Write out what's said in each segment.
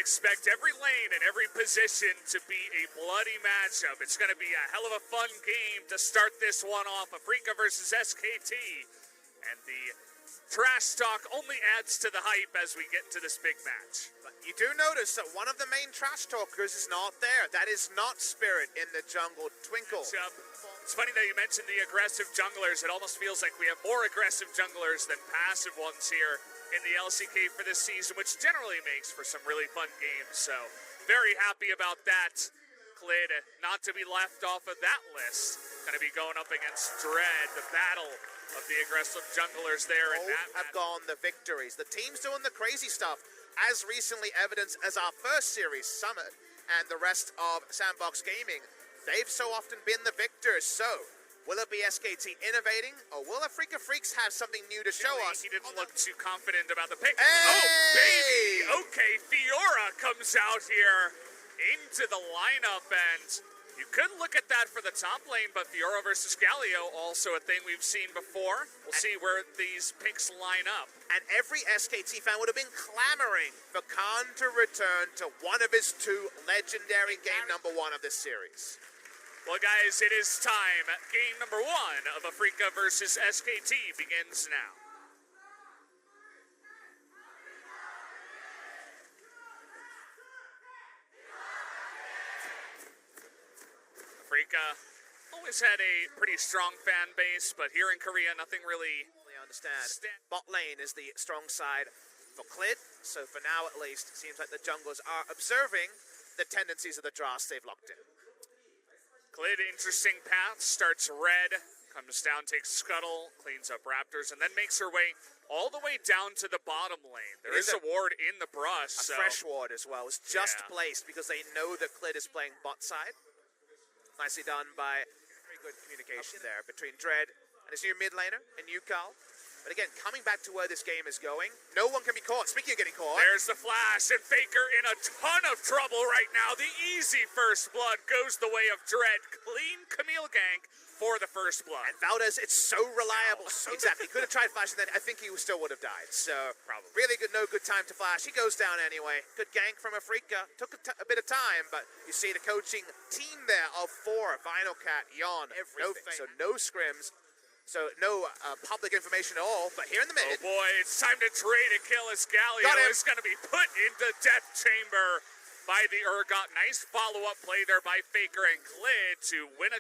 expect every lane and every position to be a bloody matchup. It's going to be a hell of a fun game to start this one off. Afrika versus SKT. And the trash talk only adds to the hype as we get to this big match. But you do notice that one of the main trash talkers is not there. That is not Spirit in the jungle. Twinkle. It's funny that you mentioned the aggressive junglers. It almost feels like we have more aggressive junglers than passive ones here in the LCK for this season, which generally makes for some really fun games. So very happy about that. Clid not to be left off of that list. Going to be going up against Dread, the battle of the aggressive junglers there. Both have gone the victories. The team's doing the crazy stuff, as recently evidenced as our first series, Summit, and the rest of Sandbox Gaming. They've so often been the victors. So will it be SKT innovating, or will Afrika Freaks have something new to show us? He didn't look too confident about the pick. Hey! Oh, baby! Okay, Fiora comes out here into the lineup, and you could look at that for the top lane, but Fiora versus Galio, also a thing we've seen before. We'll see where these picks line up. And every SKT fan would have been clamoring for Khan to return to one of his two legendary game number one of this series. Well, guys, it is time. Game number one of Afrika versus SKT begins now. Afrika always had a pretty strong fan base, but here in Korea, nothing really... I understand. Bot lane is the strong side for Clid, so for now at least, it seems like the junglers are observing the tendencies of the Dross they've locked in. Clid, interesting path, starts red, comes down, takes Scuttle, cleans up Raptors, and then makes her way all the way down to the bottom lane. There is a ward in the brush. A fresh ward as well. It was just placed because they know that Clid is playing bot side. Nicely done by very good communication there between Dread and his new mid laner and Yukal. But again, coming back to where this game is going, no one can be caught. Speaking of getting caught. There's the flash, and Faker in a ton of trouble right now. The easy first blood goes the way of Dread. Clean Camille gank for the first blood. And Valdez, it's so reliable. Exactly. Could have tried flashing then. I think he still would have died. So probably really good, no good time to flash. He goes down anyway. Good gank from Afrika. Took a bit of time, but you see the coaching team there of four. Vinyl Cat, Yon, everything. So no scrims. So no public information at all, but here in the mid. Oh boy, it's time to trade a kill as Galio is going to be put into death chamber by the Urgot. Nice follow-up play there by Faker and Clid to win a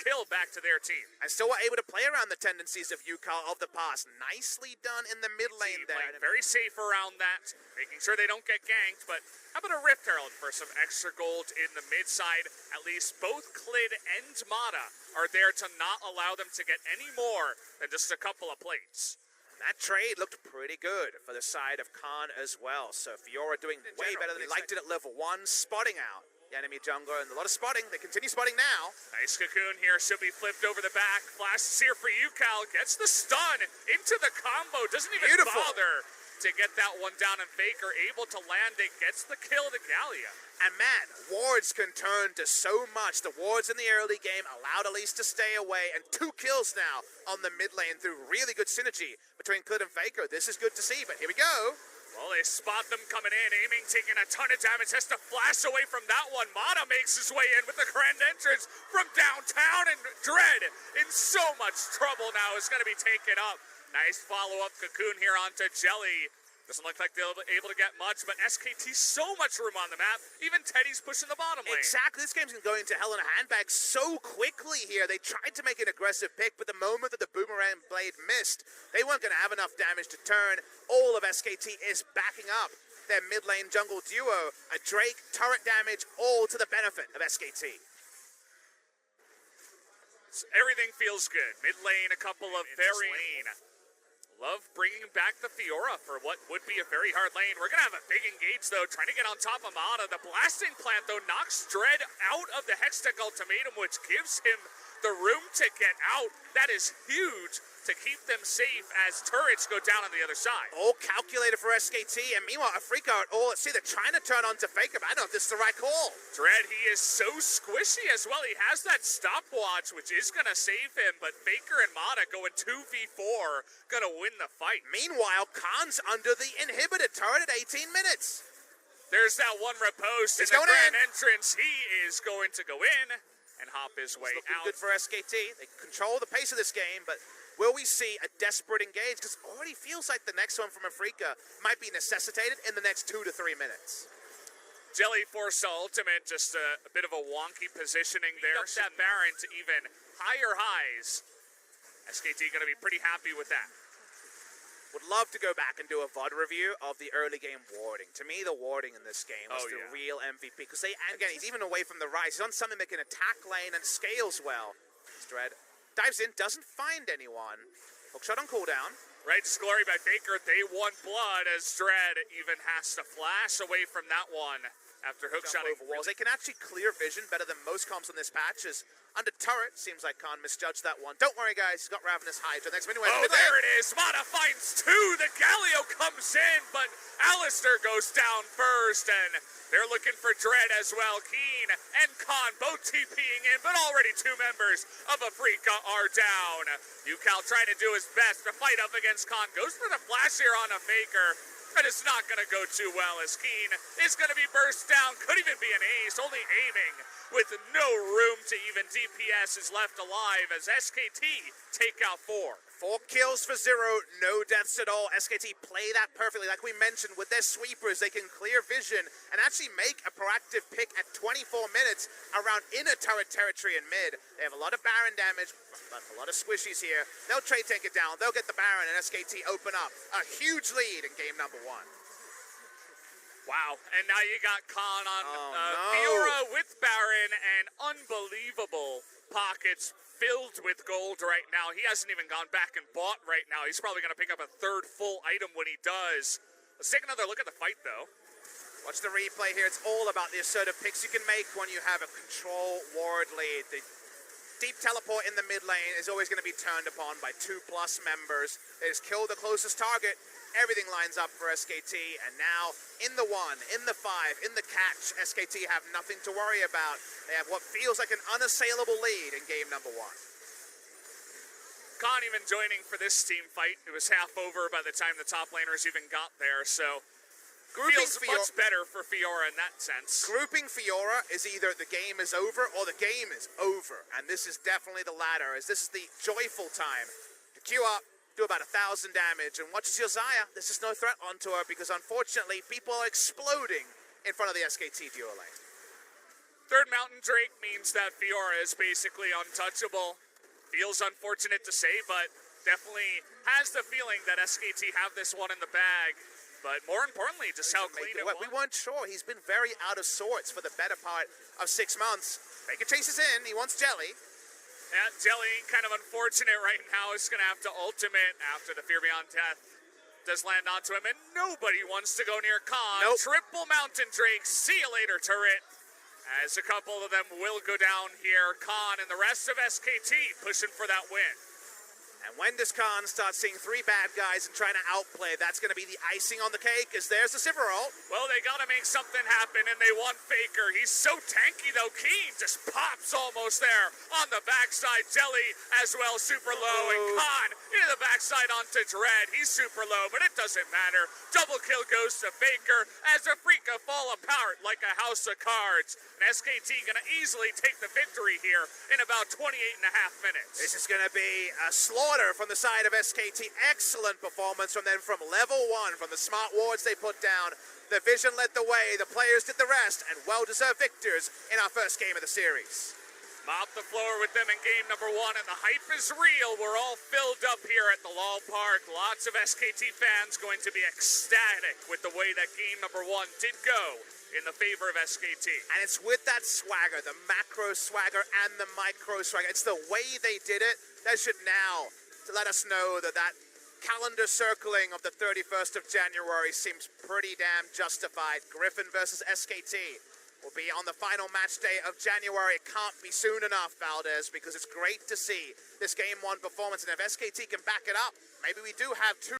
kill back to their team. And still were able to play around the tendencies of Yukal of the past. Nicely done in the mid lane there. Very safe around that, making sure they don't get ganked, but how about a Rift Herald for some extra gold in the mid side? At least both Clid and Mata are there to not allow them to get any more than just a couple of plates. That trade looked pretty good for the side of Khan as well. So Fiora doing way better than he liked it at level 1, spotting out the enemy jungler, and a lot of spotting. They continue spotting now. Nice cocoon here, should be flipped over the back. Flash is here for Yukal, gets the stun into the combo, doesn't even bother to get that one down, and Faker able to land it, gets the kill to Galio. And man, wards can turn to so much. The wards in the early game allowed Elise to stay away, and 2 kills now on the mid lane through really good synergy between Clid and Faker. This is good to see, but here we go. Well, they spot them coming in, aiming, taking a ton of damage, has to flash away from that one. Mata makes his way in with the grand entrance from downtown, and Dread in so much trouble now is going to be taken up. Nice follow-up cocoon here onto Jelly. Doesn't look like they'll be able to get much, but SKT so much room on the map. Even Teddy's pushing the bottom lane. Exactly. This game's going to hell in a handbag so quickly here. They tried to make an aggressive pick, but the moment that the boomerang blade missed, they weren't going to have enough damage to turn. All of SKT is backing up their mid lane jungle duo. A Drake, turret damage, all to the benefit of SKT. Everything feels good. Mid lane, a couple of very... Love bringing back the Fiora for what would be a very hard lane. We're going to have a big engage, though, trying to get on top of Mata. The blasting plant, though, knocks Dread out of the Hextech ultimatum, which gives him the room to get out. That is huge to keep them safe as turrets go down on the other side. All calculated for SKT, and meanwhile, Afrika are all at sea. They're trying to turn onto Faker, but I don't know if this is the right call. Dread, he is so squishy as well. He has that stopwatch, which is going to save him, but Faker and Mata going 2v4, going to win the fight. Meanwhile, Khan's under the inhibitor turret at 18 minutes. There's that one riposte in the grand entrance. He is going to go in and hop his way looking out. Good for SKT. They control the pace of this game, but will we see a desperate engage? Because it already feels like the next one from Afrika might be necessitated in the next 2 to 3 minutes. Jelly forced ultimate, just a bit of a wonky positioning there. That Baron to even higher highs. SKT going to be pretty happy with that. Would love to go back and do a VOD review of the early game warding. To me, the warding in this game was the real MVP. Because again, he's even away from the rise. He's on something that can attack lane and scales well. Dread dives in, doesn't find anyone. Hookshot on cooldown. Righteous Glory by Faker. They want blood as Dread even has to flash away from that one after hookshotting over walls. They can actually clear vision better than most comps on this patch. As under turret, seems like Khan misjudged that one. Don't worry, guys. He's got Ravenous Hydra. Next minute. Oh, there it is. Mana finds two. The Galio comes in, but Alistair goes down first, and they're looking for Dread as well. Keen and Khan both TPing in, but already two members of Afrika are down. UCal trying to do his best to fight up against Khan. Goes for the flash here on a Faker. But it's not going to go too well as Keen is going to be burst down. Could even be an ace, only aiming with no room to even DPS is left alive as SKT take out 4. 4 kills for 0, no deaths at all. SKT play that perfectly. Like we mentioned, with their sweepers, they can clear vision and actually make a proactive pick at 24 minutes around inner turret territory in mid. They have a lot of Baron damage, but a lot of squishies here. They'll trade tank it down. They'll get the Baron, and SKT open up a huge lead in game number 1. Wow, and now you got Khan on Fiora with Baron and unbelievable pockets filled with gold right now. He hasn't even gone back and bought right now. He's probably going to pick up a third full item when he does. Let's take another look at the fight, though. Watch the replay here. It's all about the assertive picks you can make when you have a control ward lead. The deep teleport in the mid lane is always going to be turned upon by 2+ members. They just kill the closest target. Everything lines up for SKT, and now in the 1, in the 5, in the catch, SKT have nothing to worry about. They have what feels like an unassailable lead in game number 1. Khan even joining for this team fight. It was half over by the time the top laners even got there, so feels much better for Fiora in that sense. Grouping Fiora is either the game is over or the game is over, and this is definitely the latter, as this is the joyful time to queue up, do about 1,000 damage, and watch Josiah. There's just no threat onto her because unfortunately people are exploding in front of the SKT duo lane. Third Mountain Drake means that Fiora is basically untouchable. Feels unfortunate to say, but definitely has the feeling that SKT have this one in the bag. But more importantly, just how clean it was. We weren't sure. He's been very out of sorts for the better part of 6 months. Faker chases in. He wants Jelly. Yeah, Jelly, kind of unfortunate right now, is going to have to ultimate after the Fear Beyond Death does land onto him, and nobody wants to go near Khan. Nope. Triple Mountain Drake, see you later, turret. As a couple of them will go down here, Khan and the rest of SKT pushing for that win. And when does Khan start seeing 3 bad guys and trying to outplay? That's going to be the icing on the cake, as there's the Sivir ult. Well, they got to make something happen, and they want Faker. He's so tanky, though. Keen just pops almost there on the backside. Jelly as well, super low. And Khan into the backside onto Dread. He's super low, but it doesn't matter. Double kill goes to Faker as Afrika fall apart like a house of cards. And SKT going to easily take the victory here in about 28.5 minutes. This is going to be a slaughter from the side of SKT. Excellent performance from them from level 1, from the smart wards they put down. The vision led the way, the players did the rest, and well-deserved victors in our first game of the series. Mop the floor with them in game number 1, and the hype is real. We're all filled up here at the LoL Park. Lots of SKT fans going to be ecstatic with the way that game number 1 did go in the favor of SKT. And it's with that swagger, the macro swagger and the micro swagger. It's the way they did it that should now let us know that that calendar circling of the 31st of January seems pretty damn justified. Griffin versus SKT will be on the final match day of January. It can't be soon enough, Valdez, because it's great to see this Game 1 performance. And if SKT can back it up, maybe we do have 2